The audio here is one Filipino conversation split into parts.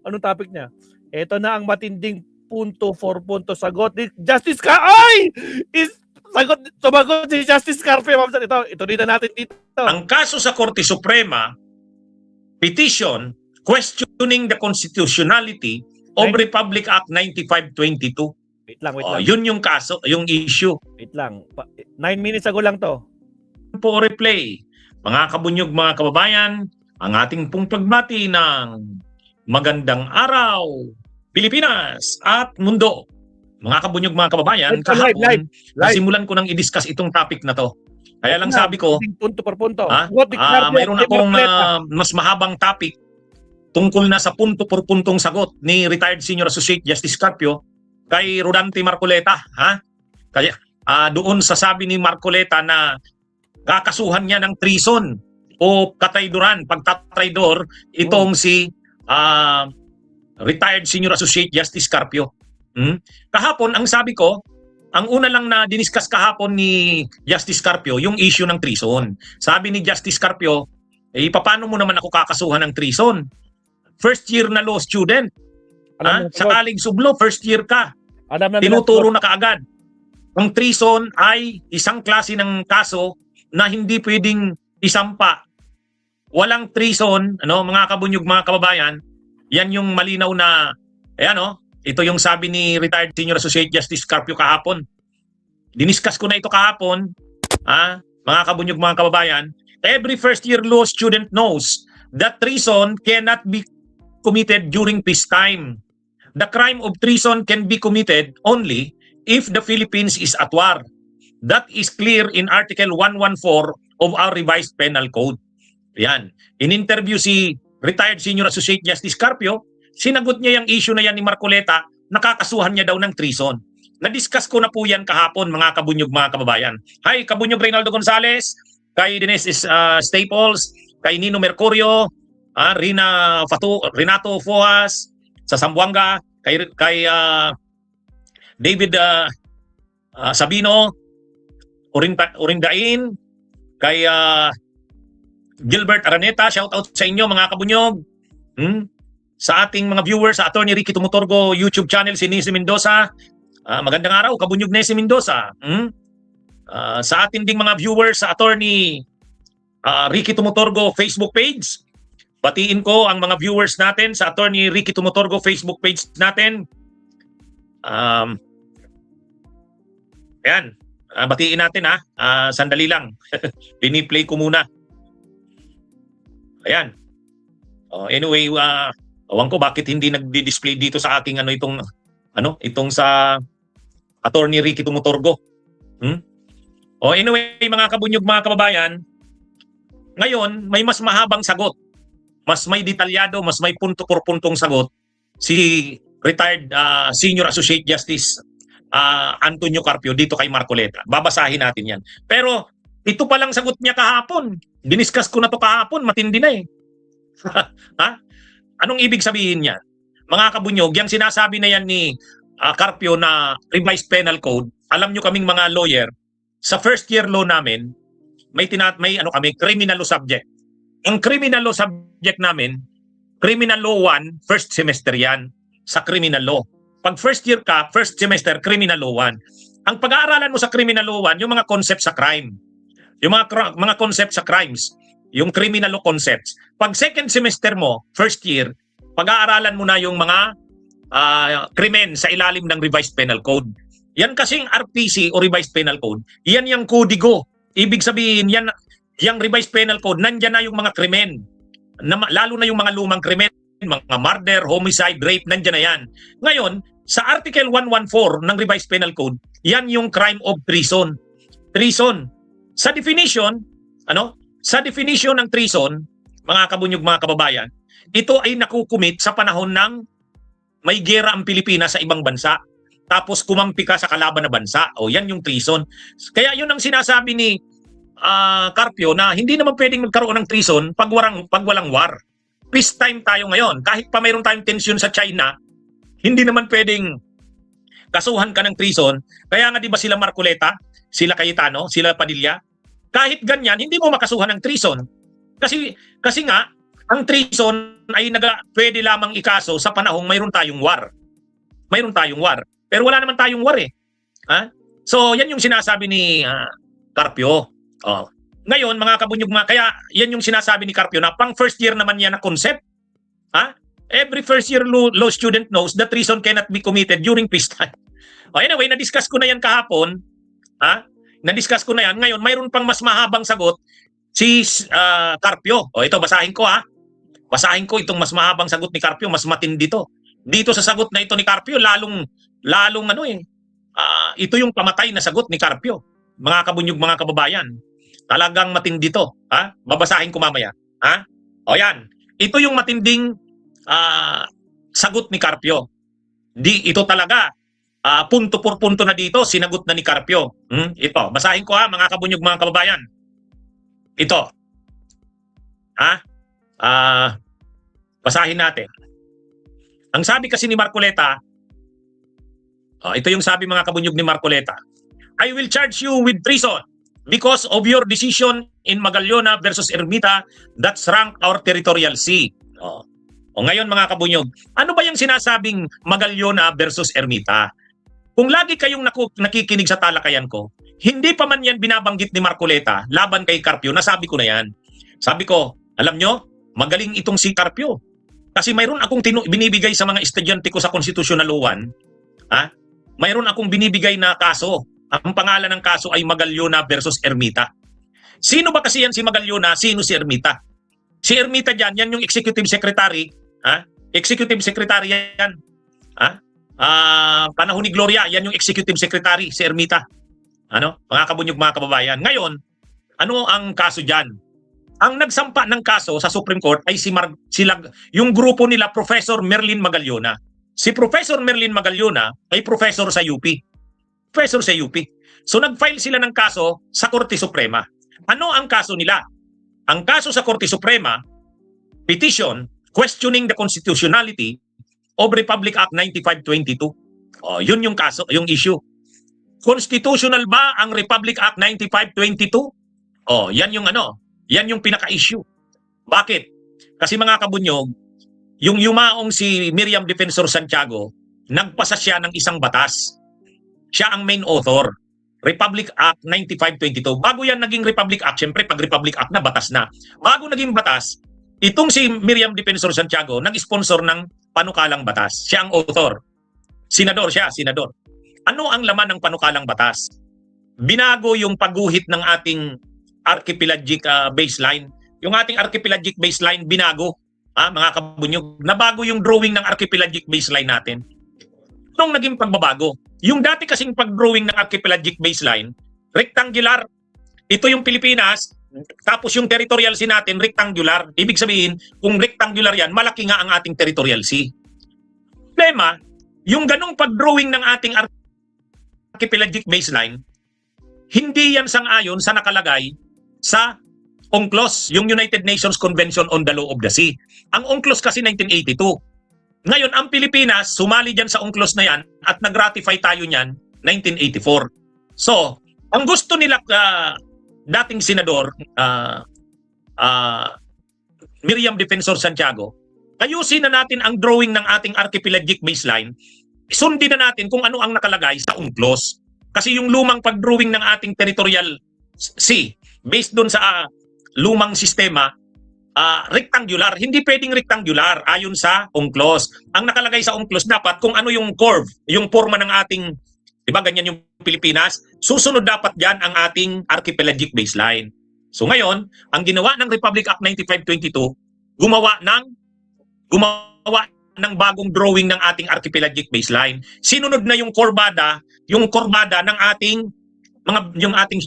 Anong topic niya? Ito na ang matinding punto for punto sagot ni Justice Ay! Sumagot si Justice Carpe. Ito din na natin dito. Ang kaso sa Korte Suprema, petition questioning the constitutionality of Republic Act 9522. Wait lang. Yun yung kaso, yung issue. Wait lang. 9 minutes ago lang to. Po replay. Mga kabunyog, mga kababayan, ang ating pong pagbati ng magandang araw, Pilipinas at mundo. Mga kabunyog, mga kababayan, kahapon, nasimulan ko nang i-discuss itong topic na to. Kaya lang sabi ko, punto per punto. Mayroon akong mas mahabang topic tungkol na sa punto por puntong sagot ni retired Senior Associate Justice Carpio kay Rodante Marcoleta. Kaya doon sa sabi ni Marcoleta na kakasuhan niya ng treason o katraydoran, pagtatraydor itong si retired Senior Associate Justice Carpio. Kahapon, ang sabi ko, ang una lang na diniscuss kahapon ni Justice Carpio, yung issue ng treason. Sabi ni Justice Carpio, paano mo naman ako kakasuhan ng treason? First year na law student. Sa College of Law, first year ka. Tinuturo na kaagad. Ang treason ay isang klase ng kaso na hindi pwedeng isampa. Walang treason, mga kabunyog, mga kababayan, yan yung malinaw na, ito yung sabi ni retired Senior Associate Justice Carpio kahapon. Diniscuss ko na ito kahapon, mga kabunyog, mga kababayan. Every first year law student knows that treason cannot be committed during peacetime. The crime of treason can be committed only if the Philippines is at war. That is clear in Article 114 of our revised penal code. Yan. In-interview si retired Senior Associate Justice Carpio, sinagot niya yung issue na yan ni Marcoleta, nakakasuhan niya daw ng treason. Na-discuss ko na po yan kahapon, mga kabunyog, mga kababayan. Hi, kabunyog Reynaldo Gonzales, kay Dennis Staples, kay Nino Mercurio, Renato Foas, sa Zamboanga, kay David Sabino, Orindain, kay Gilbert Araneta, shout out sa inyo mga kabunyog. Sa ating mga viewers sa Attorney Ricky Tumutorgo YouTube channel, si Nesi Mendoza, magandang araw kabunyog Nesi Mendoza. Sa ating ding mga viewers sa Attorney Ricky Tumutorgo Facebook page, batiin ko ang mga viewers natin sa Attorney Ricky Tumutorgo Facebook page natin. Ayan, batiin natin sandali lang. Piniplay ko muna. Ayan. Anyway, awan ko bakit hindi nagdi-display dito sa aking itong sa Attorney Ricky Tumutorgo. Anyway, mga kabunyog, mga kababayan, ngayon may mas mahabang sagot. Mas may detalyado, mas may punto por puntong sagot si retired Senior Associate Justice Antonio Carpio dito kay Marcoleta. Babasahin natin yan. Pero ito palang sagot niya kahapon. Diniscuss ko na to kahapon, matindi na eh. Anong ibig sabihin niyan? Mga kabunyog, yung sinasabi na yan ni Carpio na revised penal code, alam nyo kaming mga lawyer, sa first year law namin, may criminal law subject. Ang criminal law subject namin, criminal law 1, first semester yan sa criminal law. Pag first year ka, first semester, criminal law 1. Ang pag-aaralan mo sa criminal law 1, yung mga concept sa crime. Yung mga concept sa crimes. Yung criminal law concepts. Pag second semester mo, first year, pag-aaralan mo na yung mga krimen sa ilalim ng revised penal code. Yan kasing RPC o revised penal code, yan yung kodigo. Ibig sabihin, yung revised penal code, nandyan na yung mga krimen. Lalo na yung mga lumang krimen, mga murder, homicide, rape, nandyan na yan. Ngayon, sa Article 114 ng revised penal code, yan yung crime of treason. Treason. Sa definition, sa definition ng treason, mga kabunyog, mga kababayan, ito ay nakukumit sa panahon ng may giyera ang Pilipinas sa ibang bansa. Tapos kumampi ka sa kalaban na bansa. Yan yung treason. Kaya yun ang sinasabi ni Carpio na hindi naman pwedeng magkaroon ng treason pag walang war. Peacetime tayo ngayon. Kahit pa mayroon tayong tension sa China, hindi naman pwedeng kasuhan ka ng treason. Kaya nga di ba sila Marcoleta, sila Cayetano, sila Padilla, kahit ganyan, hindi mo makasuhan ng treason. Kasi nga, ang treason ay pwede lamang ikaso sa panahong mayroon tayong war. Mayroon tayong war. Pero wala naman tayong war eh. Ha? So, yan yung sinasabi ni Carpio. Oh. Ngayon, mga kabunyog, kaya yan yung sinasabi ni Carpio na pang first year naman yan na concept. Ha? Every first year law student knows that treason cannot be committed during peacetime. Oh, anyway, na-discuss ko na yan kahapon. Ha? Na-discuss ko na yan. Ngayon, mayroon pang mas mahabang sagot si Carpio. O ito, basahin ko ha. Basahin ko itong mas mahabang sagot ni Carpio. Mas matindi to. Dito sa sagot na ito ni Carpio, lalong ito yung pamatay na sagot ni Carpio. Mga kabunyog, mga kababayan. Talagang matindi to. Ha? Babasahin ko mamaya. Ha? O yan. Ito yung matinding sagot ni Carpio. Ito talaga. Punto por punto na dito, sinagot na ni Carpio. Ito, basahin ko ha, mga kabunyog, mga kababayan. Ito. Ha? Basahin natin. Ang sabi kasi ni Marcoleta, ito yung sabi mga kabunyog ni Marcoleta, I will charge you with treason because of your decision in Magallona versus Ermita that shrunk our territorial sea. O ngayon mga kabunyog, ano ba yung sinasabing Magallona versus Ermita? Kung lagi kayong nakikinig sa talakayan ko, hindi pa man yan binabanggit ni Marcoleta laban kay Carpio, nasabi ko na yan. Sabi ko, alam nyo, magaling itong si Carpio. Kasi mayroon akong binibigay sa mga estudyante ko sa Constitutional Law 1. Mayroon akong binibigay na kaso. Ang pangalan ng kaso ay Magallona versus Ermita. Sino ba kasi yan si Magallona? Sino si Ermita? Si Ermita dyan, yan yung executive secretary. Executive secretary yan. Panahon ni Gloria, yan yung executive secretary, si Ermita. Mga kabunyog, mga kababayan. Ngayon, ano ang kaso dyan? Ang nagsampa ng kaso sa Supreme Court ay yung grupo nila, Professor Merlin Magallona. Si Professor Merlin Magallona ay professor sa UP. Professor sa UP. So nag-file sila ng kaso sa Korte Suprema. Ano ang kaso nila? Ang kaso sa Korte Suprema, petition questioning the constitutionality of Republic Act 9522. Yun yung kaso, yung issue. Constitutional ba ang Republic Act 9522? Yan yung pinaka-issue. Bakit? Kasi mga kabunyog, yung yumaong si Miriam Defensor Santiago, nagpasa siya ng isang batas. Siya ang main author. Republic Act 9522. Bago yan naging Republic Act, syempre pag Republic Act na, batas na. Bago naging batas, itong si Miriam Defensor Santiago, nag-sponsor ng panukalang batas. Siya ang author. Senador siya, senador. Ano ang laman ng panukalang batas? Binago yung pagguhit ng ating archipelagic baseline. Yung ating archipelagic baseline, binago. Mga kabunyog, nabago yung drawing ng archipelagic baseline natin. Nung naging pagbabago, yung dati kasing pag-drawing ng archipelagic baseline, rectangular. Ito yung Pilipinas, tapos yung territorial sea natin, rectangular. Ibig sabihin, kung rectangular yan, malaki nga ang ating territorial sea. Problema, yung ganong pag-drawing ng ating archipelagic baseline, hindi yan sang-ayon sa nakalagay sa UNCLOS, yung United Nations Convention on the Law of the Sea. Ang UNCLOS kasi 1982. Ngayon, ang Pilipinas, sumali dyan sa UNCLOS na yan at nag-ratify tayo niyan 1984. So, ang gusto nila dating senador Miriam Defensor Santiago, ayusin na natin ang drawing ng ating archipelagic baseline, sundin na natin kung ano ang nakalagay sa UNCLOS. Kasi yung lumang pag-drawing ng ating territorial sea, based doon sa lumang sistema, rectangular. Hindi pwedeng rectangular ayon sa UNCLOS. Ang nakalagay sa UNCLOS dapat kung ano yung curve, yung forma ng ating, di ba ganyan yung Pilipinas, susunod dapat dyan ang ating archipelagic baseline. So ngayon, ang ginawa ng Republic Act 9522, gumawa ng bagong drawing ng ating archipelagic baseline. Sinunod na yung korbada ng ating yung ating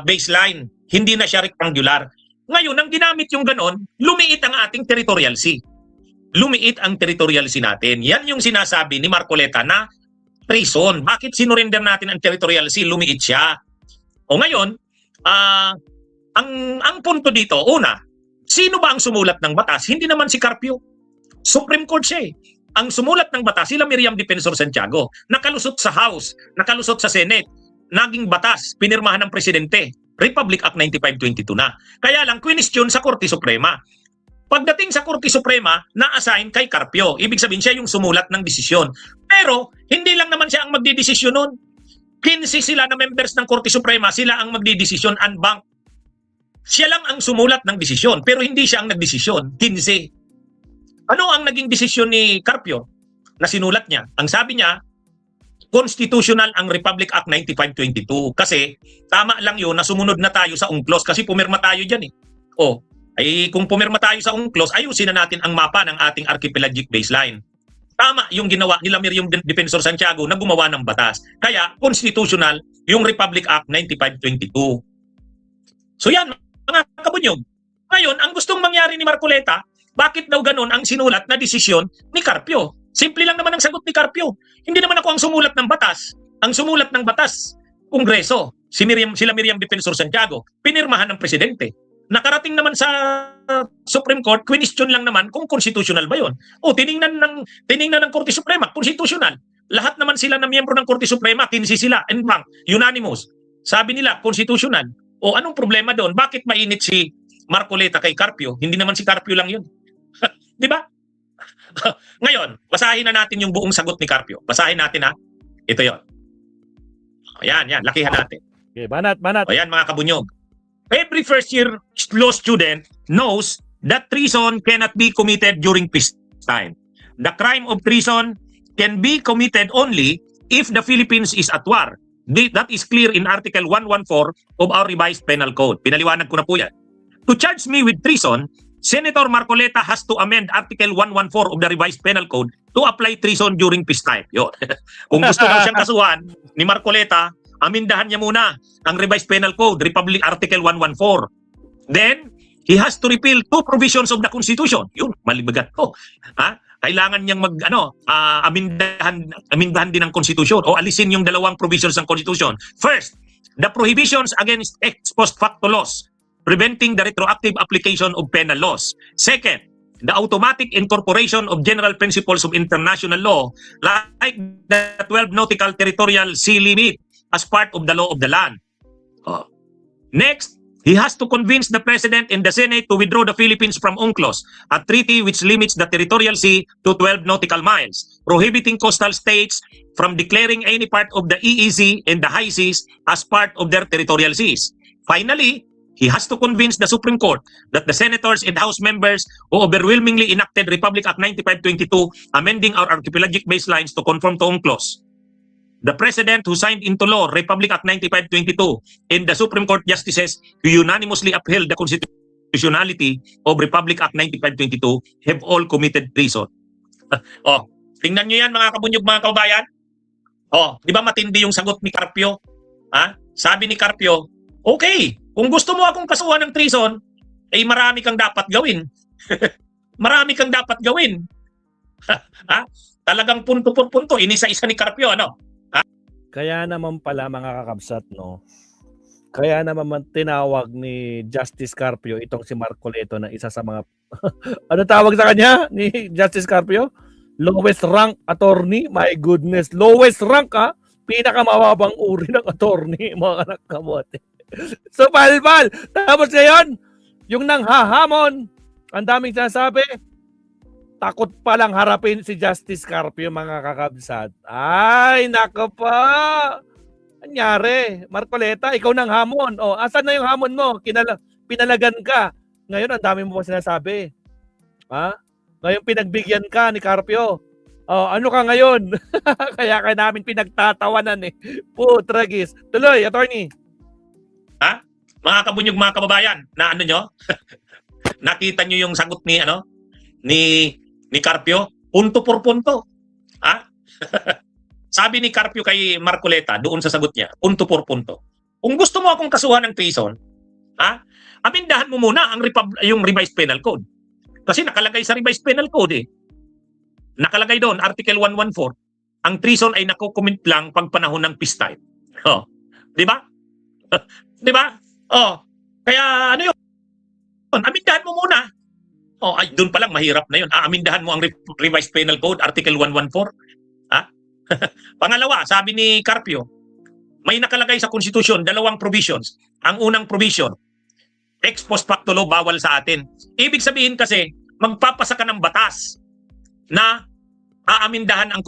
baseline. Hindi na siya rectangular. Ngayon, ang ginamit yung ganon, lumiit ang ating territorial sea. Lumiit ang territorial sea natin. Yan yung sinasabi ni Marcoleta na treason. Bakit sinurrender natin ang territorial sea? Lumiit siya. O ngayon, ang punto dito, una, sino ba ang sumulat ng batas? Hindi naman si Carpio. Supreme Court siya eh. Ang sumulat ng batas, sila Miriam Defensor Santiago. Nakalusot sa House, nakalusot sa Senate, naging batas, pinirmahan ng Presidente. Republic Act 9522 na. Kaya lang, question sa Korte Suprema. Pagdating sa Korte Suprema, na-assign kay Carpio. Ibig sabihin siya yung sumulat ng desisyon. Pero hindi lang naman siya ang magdidesisyon nun. 15 sila na members ng Korte Suprema, sila ang magdidesisyon en banc. Siya lang ang sumulat ng desisyon, pero hindi siya ang nagdesisyon. 15. Ano ang naging desisyon ni Carpio na sinulat niya? Ang sabi niya, constitutional ang Republic Act 9522. Kasi tama lang yun na sumunod na tayo sa UNCLOS kasi pumirma tayo dyan eh. O, ay kung pumirma tayo sa UNCLOS, ayusin na natin ang mapa ng ating archipelagic baseline. Tama yung ginawa nila Miriam Defensor Santiago na gumawa ng batas. Kaya constitutional yung Republic Act 9522. So yan, mga kabunyog. Ngayon, ang gustong mangyari ni Marcoleta, bakit daw ganun ang sinulat na desisyon ni Carpio? Simple lang naman ang sagot ni Carpio. Hindi naman ako ang sumulat ng batas. Ang sumulat ng batas, Kongreso, sila Miriam Defensor Santiago, pinirmahan ng presidente. Nakarating naman sa Supreme Court, question lang naman kung constitutional ba yun. O tiningnan ng Korte Suprema, constitutional. Lahat naman sila na miyembro ng Korte Suprema, 15 sila, en banc, unanimous. Sabi nila, constitutional. O anong problema doon? Bakit mainit si Marcoleta kay Carpio? Hindi naman si Carpio lang yun. Di ba? Ngayon, basahin na natin yung buong sagot ni Carpio. Basahin natin ha. Ito yon. Yan, lakihan natin. Okay, banat. O yan mga kabunyog. Every first year law student knows that treason cannot be committed during peacetime. The crime of treason can be committed only if the Philippines is at war. That is clear in Article 114 of our revised penal code. Pinaliwanag ko na po yan. To charge me with treason, Senator Marcoleta has to amend Article 114 of the revised penal code to apply treason during peacetime. Yun. Kung gusto daw siyang kasuhan ni Marcoleta, amindahan niya muna ang revised penal code, Republic Article 114. Then, he has to repeal 2 provisions of the Constitution. Yun, malibagat ko. Kailangan niyang amindahan din ng Constitution o alisin yung 2 provisions ng Constitution. First, the prohibitions against ex post facto laws, preventing the retroactive application of penal laws. Second, the automatic incorporation of general principles of international law like the 12 nautical territorial sea limit as part of the law of the land. Next, he has to convince the President and the Senate to withdraw the Philippines from UNCLOS, a treaty which limits the territorial sea to 12 nautical miles, prohibiting coastal states from declaring any part of the EEZ and the high seas as part of their territorial seas. Finally, he has to convince the Supreme Court that the senators and House members who overwhelmingly enacted Republic Act 9522 amending our archipelagic baselines to conform to UNCLOS, the President who signed into law Republic Act 9522 and the Supreme Court justices who unanimously upheld the constitutionality of Republic Act 9522 have all committed treason. Tingnan nyo yan mga kabunyog, mga kababayan. Di ba matindi yung sagot ni Carpio? Sabi ni Carpio, okay, kung gusto mo akong kasuhan ng treason, marami kang dapat gawin. Marami kang dapat gawin. Talagang punto por punto, inisa-isa ni Carpio, ano? Kaya naman pala mga kakabsat, no? Kaya naman tinawag ni Justice Carpio itong si Marcoleta na isa sa mga ano tawag sa kanya ni Justice Carpio? Lowest rank attorney. My goodness, lowest rank pinakamababang uri ng attorney, mga anak kamote. So palpal. Tapos ngayon, yung nanghahamon, ang daming sinasabi, takot palang harapin si Justice Carpio, mga kakabsat. Ay, nako pa. Anyari, Marcoleta, ikaw nang hamon. Asan na yung hamon mo? Pinalagan ka. Ngayon, ang dami mo pa sinasabi. Ngayon, pinagbigyan ka ni Carpio. Ano ka ngayon? Kaya ka namin pinagtatawanan eh. Putragis. Tuloy, attorney. Mga kabunyog, mga kababayan, na ano nyo? Nakita nyo yung sagot ni ni Carpio, punto por punto. Sabi ni Carpio kay Marcoleta doon sa sagot niya, punto por punto. Kung gusto mo akong kasuhan ng treason, amindahan mo muna yung revised penal code. Kasi nakalagay sa revised penal code Nakalagay doon, Article 114, ang treason ay nakukomit lang pag panahon ng peacetime. Di ba? Di ba? Kaya ano yun? Amindahan mo muna. Ay, doon pa lang mahirap na yun. Amindahan mo ang revised penal code, Article 114. Pangalawa, sabi ni Carpio, may nakalagay sa Constitution 2 provisions. Ang unang provision, Ex post facto law, bawal sa atin. Ibig sabihin kasi, magpapasa ka ng batas na aamindahan ang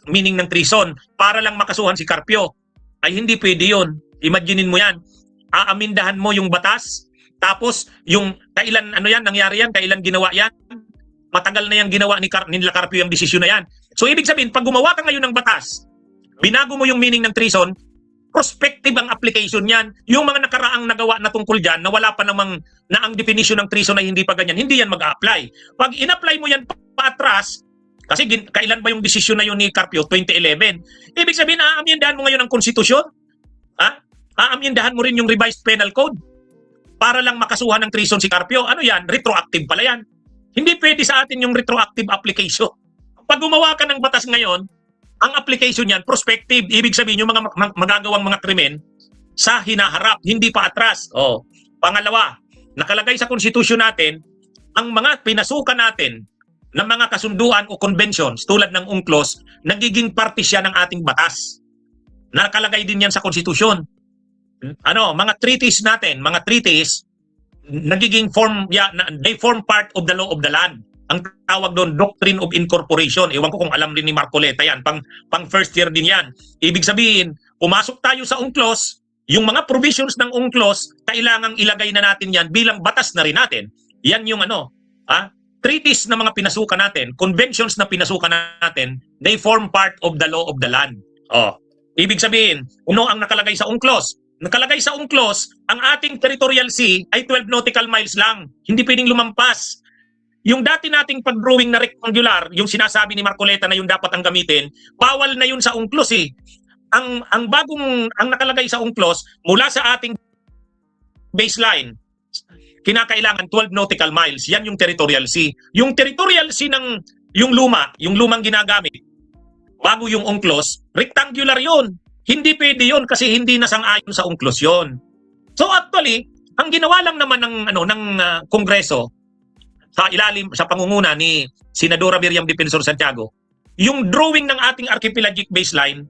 meaning ng treason para lang makasuhan si Carpio. Ay hindi pwede yun. Imaginein mo yan. Aamindahan mo yung batas, tapos yung kailan nangyari yan, kailan ginawa yan, matagal na yung ginawa nila Carpio yung desisyon na yan. So ibig sabihin, pag gumawa ka ngayon ng batas, binago mo yung meaning ng treason, prospective ang application yan. Yung mga nakaraang nagawa na tungkol dyan, na wala pa namang na ang definition ng treason ay hindi pa ganyan, hindi yan mag-a-apply. Pag in-apply mo yan paatras, kasi kailan ba yung desisyon na yun ni Carpio? 2011. Ibig sabihin, aamyendahan mo ngayon ang konstitusyon? Aamyendahan mo rin yung revised penal code para lang makasuhan ng treason si Carpio. Ano yan? Retroactive pala yan. Hindi pwede sa atin yung retroactive application. Pag gumawa ka ng batas ngayon, ang application yan, prospective. Ibig sabihin yung mga magagawang mga krimen sa hinaharap, hindi pa atras. Pangalawa, nakalagay sa konstitusyon natin, ang mga pinasukan natin ng mga kasunduan o conventions tulad ng UNCLOS, nagiging parte siya ng ating batas. Nakalagay din yan sa konstitusyon. Mga treaties natin, nagiging they form part of the law of the land. Ang tawag doon, Doctrine of Incorporation. Ewan ko kung alam din ni Marcoleta yan. Pang first year din yan. Ibig sabihin, pumasok tayo sa UNCLOS, yung mga provisions ng UNCLOS, kailangang ilagay na natin yan bilang batas na rin natin. Yan yung treaties na mga pinasukan natin, conventions na pinasukan natin, they form part of the law of the land. Ibig sabihin, ang nakalagay sa UNCLOS? Nakalagay sa UNCLOS, ang ating territorial sea ay 12 nautical miles lang. Hindi pwedeng lumampas. Yung dati nating pag-drawing na rectangular, yung sinasabi ni Marcoleta na yung dapat ang gamitin, bawal na yun sa UNCLOS eh. Ang nakalagay sa UNCLOS, mula sa ating baseline, kinakailangan 12 nautical miles. Yan yung territorial sea. Yung territorial sea yung lumang ginagamit, bago yung UNCLOS, rectangular yun. Hindi pwede yun kasi hindi nasang-ayon sa UNCLOS yun. So actually, ang ginawa lang naman ng Kongreso, sa pangunguna ni Senadora Miriam Defensor Santiago, yung drawing ng ating archipelagic baseline,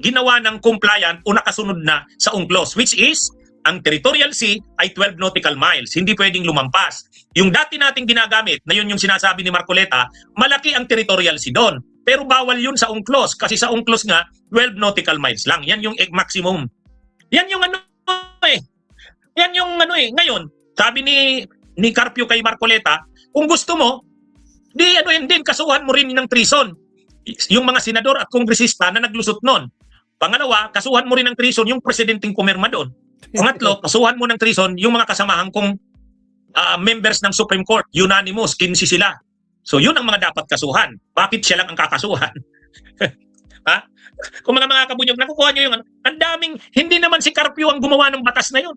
ginawa ng compliant o nakasunod na sa UNCLOS, which is, ang territorial sea ay 12 nautical miles. Hindi pwedeng lumampas. Yung dati nating ginagamit, na yun yung sinasabi ni Marcoleta, malaki ang territorial sea doon. Pero bawal yun sa UNCLOS kasi sa UNCLOS nga, 12 nautical miles lang. Yan yung maximum. Yan yung Ngayon, sabi ni Carpio kay Marcoleta, kung gusto mo, din kasuhan mo rin ng treason yung mga senador at kongresista na naglusot nun. Pangalawa, kasuhan mo rin ng treason yung presidenteng pumirma doon. Pangatlo, kasuhan mo ng treason yung mga kasamahan kong members ng Supreme Court, unanimous, 15 sila. So yun ang mga dapat kasuhan. Bakit siya lang ang kakasuhan? Kung mga kabunyog, nakukuha nyo yung ang daming, hindi naman si Carpio ang gumawa ng batas na yun.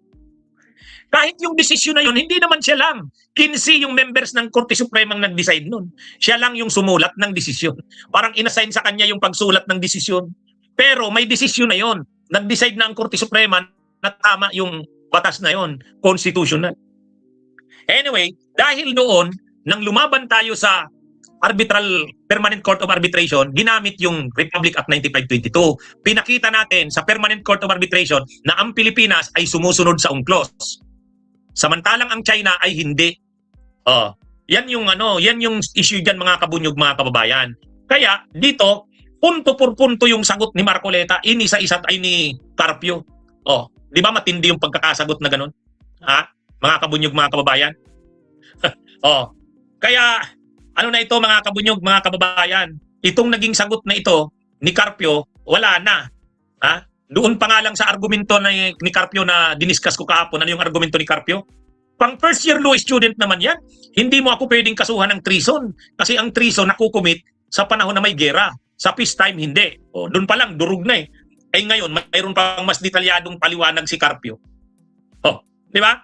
Kahit yung desisyon na yun, hindi naman siya lang. 15 yung members ng Korte Supremang nag-decide nun. Siya lang yung sumulat ng desisyon. Parang inassign sa kanya yung pagsulat ng desisyon. Pero may desisyon na yun. Nag-decide na ang Korte Suprema na tama yung batas na yun. Constitutional. Anyway, dahil noon, nang lumaban tayo sa Permanent Court of Arbitration, ginamit yung Republic Act 9522. Pinakita natin sa Permanent Court of Arbitration na ang Pilipinas ay sumusunod sa UNCLOS. Samantalang ang China ay hindi. Yan yung issue diyan, mga kabunyog, mga kababayan. Kaya dito, punto por punto yung sagot ni Marcoleta, inisa-isa ay ni Carpio. Di ba matindi yung pagkakasagot na ganun? Mga kabunyog, mga kababayan? Kaya ito, mga kabunyog, mga kababayan, itong naging sagot na ito ni Carpio, wala na. Doon pa nga lang sa argumento ni Carpio na diniscuss ko kahapon, ano yung argumento ni Carpio? Pang first year law student naman yan, hindi mo ako pwedeng kasuhan ng treason. Kasi ang treason nakukumit sa panahon na may gera. Sa peacetime, hindi. Doon pa lang, durug na eh. Ngayon, mayroon pang mas detalyadong paliwanag si Carpio. Di ba?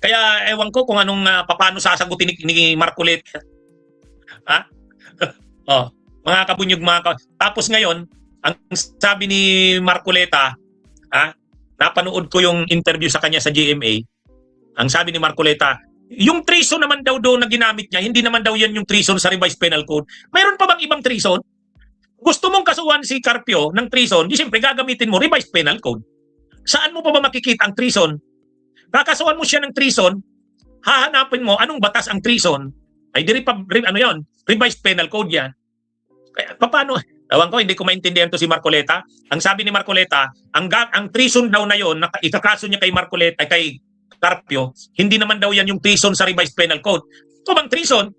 Kaya ewan ko kung paano sasagutin ni Marcoleta. Mga kabunyog, tapos ngayon, ang sabi ni Marcoleta, napanood ko yung interview sa kanya sa GMA, ang sabi ni Marcoleta, yung treason naman daw na ginamit niya, hindi naman daw yan yung treason sa revised penal code. Mayroon pa bang ibang treason? Gusto mong kasuhan si Carpio ng treason, di siyempre gagamitin mo revised penal code. Saan mo pa ba makikita ang treason? Kakasuhan mo siya ng treason hahanapin mo anong batas ang treason, ay ano yon, revised penal code yan. Kaya, paano? Ewan ko, hindi ko maintindihan to si Marcoleta. Ang sabi ni Marcoleta, ang treason daw na yon, ikakaso niya kay Marcoleta, kay Carpio, hindi naman daw yan yung treason sa revised penal code. Ito bang treason?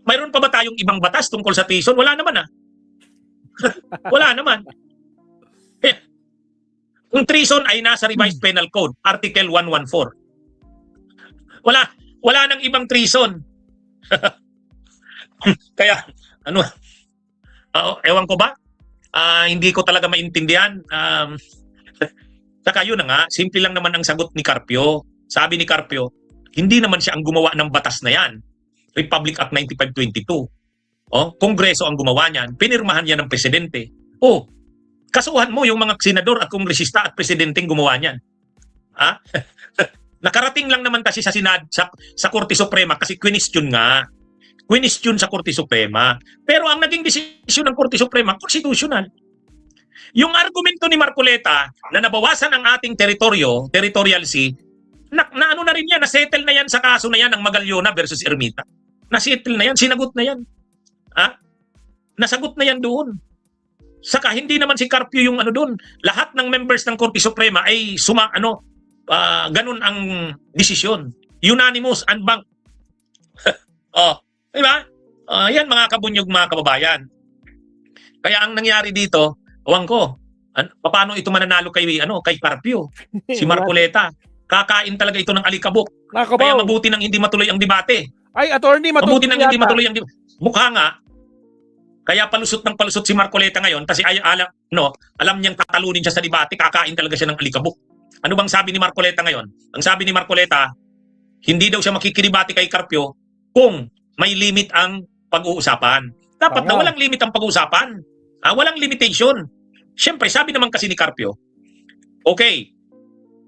Mayroon pa ba tayong ibang batas tungkol sa treason? Wala naman ah. Wala naman. Kung treason ay nasa revised penal code, Article 114. Wala nang ibang treason. Kaya, ano, ewan ko ba? Hindi ko talaga maintindihan. Saka yun na nga, simple lang naman ang sagot ni Carpio. Sabi ni Carpio, hindi naman siya ang gumawa ng batas na yan. Republic Act 9522. Kongreso ang gumawa niyan. Pinirmahan yan ng presidente. Kasuhan mo yung mga senador at kongresista at presidenteng gumawa niyan. Nakarating lang naman kasi sa sa Korte Suprema kasi question nga. Question sa Korte Suprema. Pero ang naging desisyon ng Korte Suprema, constitutional. Yung argumento ni Marcoleta na nabawasan ang ating territorial sea, na ano na rin yan, na-settle na yan sa kaso na yan ng Magallona versus Ermita. Na-settle na yan, sinagot na yan. Nasagot na yan doon. Saka hindi naman si Carpio yung ano doon. Lahat ng members ng Korte Suprema ay ganun ang desisyon. Unanimous and bank. Diba? Yan mga kabunyog, mga kababayan. Kaya ang nangyari dito, ewan ko, paano ito mananalo kay Carpio? Si Marcoleta. Kakain talaga ito ng alikabok. Kaya mabuti nang hindi matuloy ang debate. Ay, attorney, mabuti nang hindi matuloy ang debate. Mukha nga, kaya palusot ng palusot si Marcoleta ngayon kasi alam niyang tatalunin siya sa debate, kakain talaga siya ng alikabok. Ano bang sabi ni Marcoleta ngayon? Ang sabi ni Marcoleta, hindi daw siya makikidebate kay Carpio kung may limit ang pag-uusapan. Dapat na walang limit ang pag-uusapan. Walang limitation. Siyempre, sabi naman kasi ni Carpio, okay,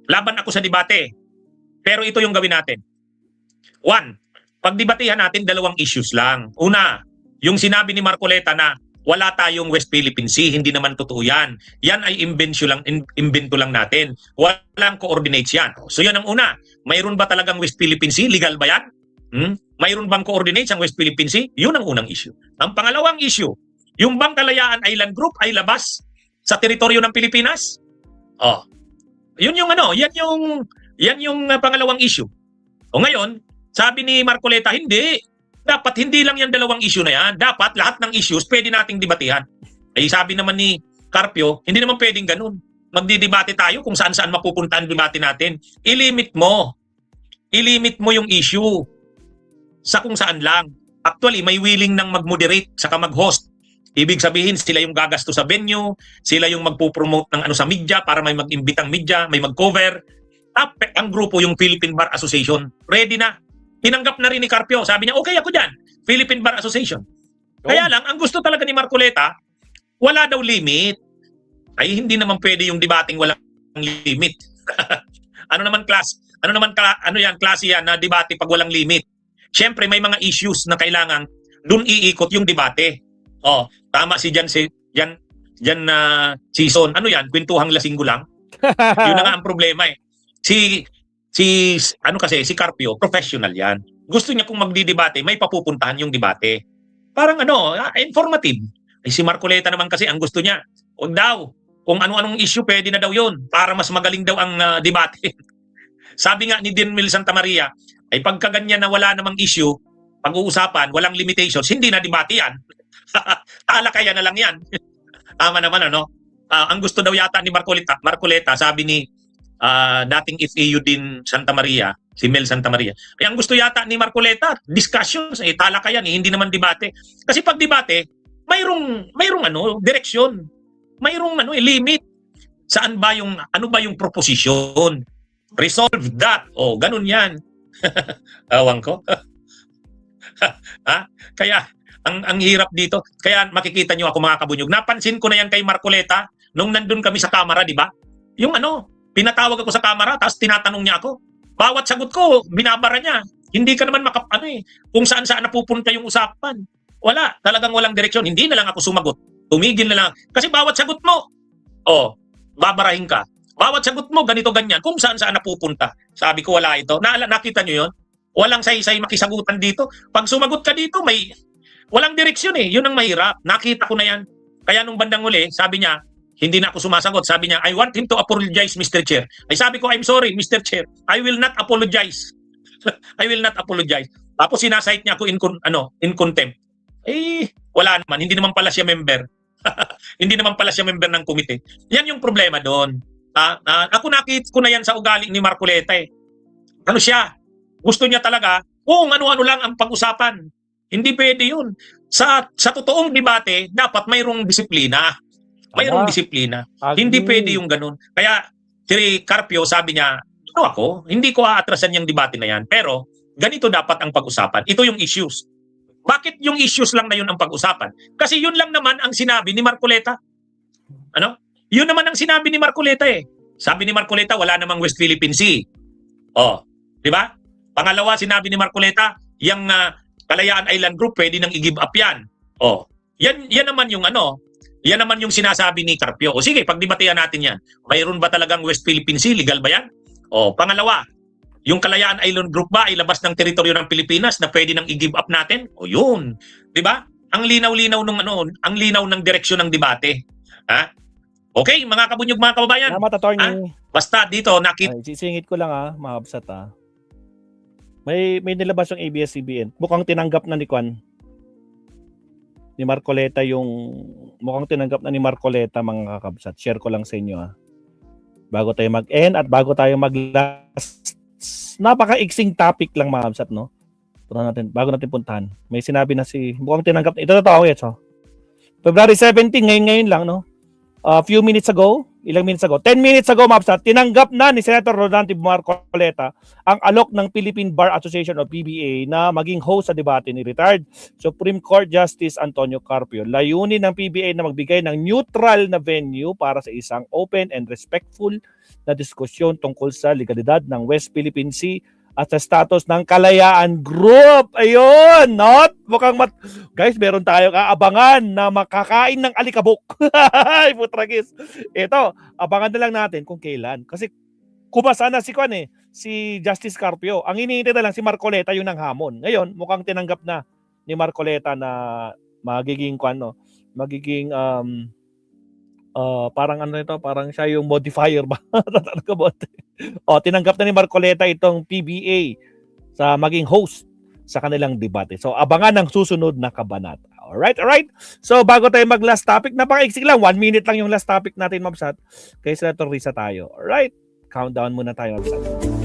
laban ako sa debate, pero ito yung gawin natin. One, pagdebatehan natin dalawang issues lang. Una, yung sinabi ni Marcoleta na wala tayong West Philippine Sea, hindi naman totoo yan. Yan ay imbento lang natin. Walang coordinates yan. So yan ang una. Mayroon ba talagang West Philippine Sea? Legal ba yan? Mayroon bang coordinates ang West Philippine Sea? Yun ang unang issue. Ang pangalawang issue, yung bang Kalayaan Island Group ay labas sa teritoryo ng Pilipinas? Yun yung yan yung pangalawang issue. Ngayon, sabi ni Marcoleta, hindi. Dapat hindi lang yan dalawang issue na yan. Dapat lahat ng issues pwede nating debatehan. Sabi naman ni Carpio, hindi naman pwedeng ganun. Magdidebate tayo kung saan-saan mapupunta ang debate natin. I-limit mo yung issue sa kung saan lang. Actually, may willing nang mag-moderate saka mag-host. Ibig sabihin, sila yung gagasto sa venue, sila yung magpo-promote ng sa media para may mag-imbitang media, may mag-cover. Ang grupo yung Philippine Bar Association. Ready na. Tinanggap na rin ni Carpio. Sabi niya, okay ako dyan. Philippine Bar Association. Kaya lang, ang gusto talaga ni Marcoleta, wala daw limit. Ay, hindi naman pwede yung debating walang limit. Klase yan na debate pag walang limit. Siyempre, may mga issues na kailangan dun iikot yung debate. Tama si Jan Season. Kwentuhang lasinggo lang. Yun na nga ang problema eh. Si Carpio, professional yan. Gusto niya kung magdidebate, may papupuntahan yung debate. Parang informative. Si Marcoleta naman kasi ang gusto niya, huwag daw. Kung ano-anong issue, pwede na daw yun para mas magaling daw ang debate. Sabi nga ni Dinmil Santa Maria, ay pagkaganyan na wala namang issue, pag-uusapan, walang limitations, hindi na debate yan. Talakayan na lang yan. Tama naman, ang gusto daw yata ni Marcoleta, sabi ni dating FAU din Santa Maria, si Mel Santa Maria. Ang gusto yata ni Marcoleta, discussions, talakayan, hindi naman debate. Kasi pag debate, mayroong direksyon. Mayroong limit. Saan ba ano ba yung proposition? Resolve that. Ganun yan. Awang ko. Kaya ang hirap dito. Kaya makikita nyo ako mga kabunyog. Napansin ko na yan kay Marcoleta nung nandun kami sa kamera, di ba? Yung pinatawag ako sa kamera, tapos tinatanong niya ako. Bawat sagot ko, binabara niya. Hindi ka naman kung saan-saan napupunta yung usapan. Wala, talagang walang direksyon. Hindi na lang ako sumagot. Tumigil na lang. Kasi bawat sagot mo, babarahin ka. Bawat sagot mo, ganito, ganyan. Kung saan-saan napupunta. Sabi ko, wala ito. Nakita nyo yun? Walang say-say makisagutan dito. Pag sumagot ka dito, walang direksyon eh. Yun ang mahirap. Nakita ko na yan. Kaya nung bandang uli, sabi niya, hindi na ako sumasagot. Sabi niya, I want him to apologize, Mr. Chair. Ay sabi ko, I'm sorry, Mr. Chair. I will not apologize. I will not apologize. Tapos sinasite niya ako in contempt. Eh, wala naman. Hindi naman pala siya member. Hindi naman pala siya member ng komite. Yan yung problema doon. Ako nakita ko na yan sa ugali ni Marcoleta eh. Ano siya? Gusto niya talaga kung ano-ano lang ang pag-usapan. Hindi pwede yun. Sa totoong debate, dapat mayroong disiplina. Mayroong disiplina. Hindi pwede yung ganun. Kaya si Carpio sabi niya, hindi ko aatrasan yung debate na yan. Pero ganito dapat ang pag-usapan. Ito yung issues. Bakit yung issues lang na yun ang pag-usapan? Kasi yun lang naman ang sinabi ni Marcoleta. Ano? Yun naman ang sinabi ni Marcoleta eh. Sabi ni Marcoleta, wala namang West Philippine Sea. Oh, di ba? Pangalawa, sinabi ni Marcoleta, yung Kalayaan Island Group, pwede nang i-give up yan. Oh, yan naman yung yan naman yung sinasabi ni Carpio. O sige, pagdebatehan natin yan. Mayroon ba talagang West Philippine Sea? Legal ba yan? O, pangalawa, yung Kalayaan Island Group ba ay labas ng teritoryo ng Pilipinas na pwede nang i-give up natin? O yun. 'Di ba? Ang linaw-linaw ng ang linaw ng direksyon ng debate. Ha? Okay, mga kabunyog, mga kababayan. Salamat, attorney. Basta dito Sisingit ko lang mga kabsat May nilabas yung ABS-CBN. Mukhang tinanggap na ni Marcoleta mukhang tinanggap na ni Marcoleta, mga kabsat. Share ko lang sa inyo bago tayo mag-end at bago tayo mag-last. Napaka-iksing topic lang, mga kabsat, no? Bago natin puntahan. May sinabi na mukhang tinanggap na. Ito totoo, yes, February 17, ngayon lang, no? Ilang minutes ago, 10 minutes ago, Mapsat, tinanggap na ni Senator Rodante Marcoleta ang alok ng Philippine Bar Association o PBA na maging host sa debate ni retired Supreme Court Justice Antonio Carpio. Layunin ng PBA na magbigay ng neutral na venue para sa isang open and respectful na diskusyon tungkol sa legalidad ng West Philippine Sea at sa status ng Kalayaan Group. Ayun, mukhang guys, meron tayong aabangan na makakain ng alikabok. Ay, putragis. Ito, abangan na lang natin kung kailan. Kasi kumasa na si Justice Carpio. Ang iniintay na lang si Marcoleta yung nang hamon. Ngayon, mukhang tinanggap na ni Marcoleta na magiging parang siya yung modifier ba? Tinanggap na ni Marcoleta itong PBA sa maging host sa kanilang debate. So, abangan ang susunod na kabanata. Alright? So, bago tayo mag-last topic, napaka-iksik lang. 1 minute lang yung last topic natin, Mabsat. Kay Senator Risa tayo. Alright? Countdown muna tayo, Mabsat.